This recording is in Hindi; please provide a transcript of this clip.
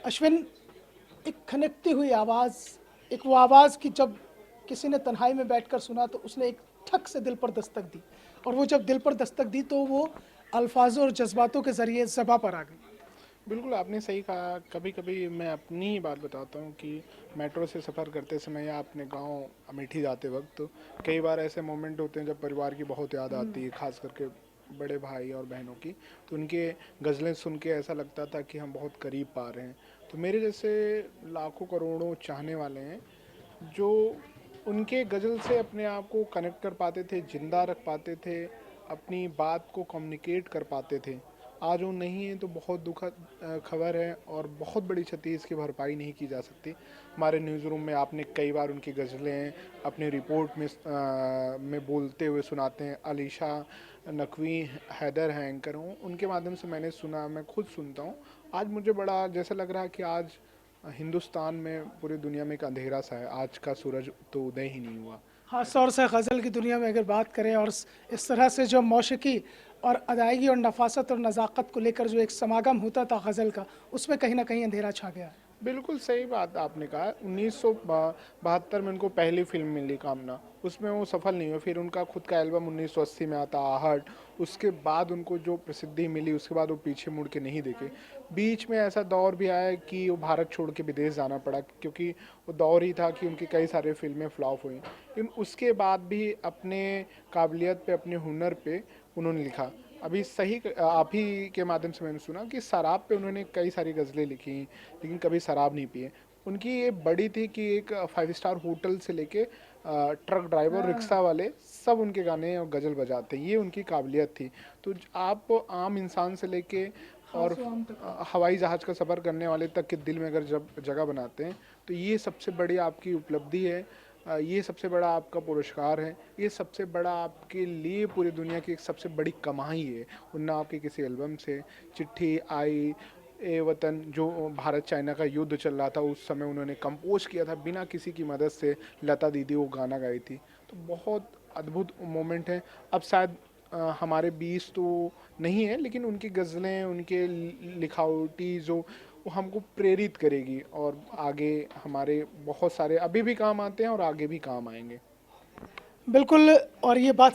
अश्विन, एक खनकती हुई आवाज़, एक वो आवाज़ कि जब किसी ने तन्हाई में बैठकर सुना तो उसने एक ठक से दिल पर दस्तक दी, और वो जब दिल पर दस्तक दी तो वो अल्फाजों और जज्बातों के ज़रिए ज़बां पर आ गई। बिल्कुल, आपने सही कहा। कभी-कभी मैं अपनी ही बात बताता हूँ कि मेट्रो से सफ़र करते समय या अपने गाँव अमेठी जाते वक़्त तो कई बार ऐसे मोमेंट होते हैं जब परिवार की बहुत याद आती है, ख़ास करके बड़े भाई और बहनों की। तो उनके गज़लें सुन के ऐसा लगता था कि हम बहुत करीब पा रहे हैं। तो मेरे जैसे लाखों करोड़ों चाहने वाले हैं, जो उनके गज़ल से अपने आप को कनेक्ट कर पाते थे, ज़िंदा रख पाते थे, अपनी बात को कम्युनिकेट कर पाते थे। आज वो नहीं है तो बहुत दुखद खबर है और बहुत बड़ी क्षति इसकी भरपाई नहीं की जा सकती। हमारे न्यूज़ रूम में आपने कई बार उनकी गज़लें अपनी रिपोर्ट में बोलते हुए सुनाते हैं। अलीशा नकवी हैदर हैं एंकर हूँ, उनके माध्यम से मैंने सुना, मैं खुद सुनता हूँ। आज मुझे बड़ा जैसा लग रहा है कि आज हिंदुस्तान में पूरी दुनिया में एक अंधेरा सा है, आज का सूरज तो उदय ही नहीं हुआ। ख़ास ऐसा तौर से गज़ल की दुनिया में अगर बात करें, और इस तरह से जो मौसीकी और अदायगी और नफासत और नज़ाकत को लेकर जो एक समागम होता था गज़ल का, उसमें कहीं ना कहीं अंधेरा छा गया है। बिल्कुल सही बात आपने कहा। 1972 में उनको पहली फिल्म मिली कामना, उसमें वो सफल नहीं हुए। फिर उनका खुद का एल्बम 1980 में आता आहट। उसके बाद उनको जो प्रसिद्धि मिली उसके बाद वो पीछे मुड़ के नहीं देखे। बीच में ऐसा दौर भी आया कि वो भारत छोड़ के विदेश जाना पड़ा, क्योंकि वो दौर ही था कि उनकी कई सारे फिल्में फ्लॉप हुई। लेकिन उसके बाद भी अपने काबिलियत पे, अपने हुनर पे उन्होंने लिखा। अभी सही आप ही के माध्यम से मैंने सुना कि शराब पे उन्होंने कई सारी गज़लें लिखी, लेकिन कभी शराब नहीं पिए। उनकी ये बड़ी थी कि एक 5 स्टार होटल से लेके ट्रक ड्राइवर, रिक्शा वाले सब उनके गाने और गज़ल बजाते, ये उनकी काबिलियत थी। तो आप आम इंसान से लेके और खास आम तक। हवाई जहाज़ का सफ़र करने वाले तक के दिल में अगर जब जगह बनाते हैं तो ये सबसे बड़ी आपकी उपलब्धि है। ये सबसे बड़ा आपका पुरस्कार है, ये सबसे बड़ा आपके लिए पूरी दुनिया की एक सबसे बड़ी कमाई है। वरना आपके किसी एल्बम से चिट्ठी आई, ए वतन जो भारत चाइना का युद्ध चल रहा था उस समय उन्होंने कंपोज किया था बिना किसी की मदद से, लता दीदी वो गाना गाई थी। तो बहुत अद्भुत मोमेंट है। अब शायद हमारे बीच तो नहीं है, लेकिन उनकी गज़लें, उनके लिखावटी जो वो हमको प्रेरित करेगी और आगे हमारे बहुत सारे अभी भी काम आते हैं और आगे भी काम आएंगे। बिल्कुल। और ये बात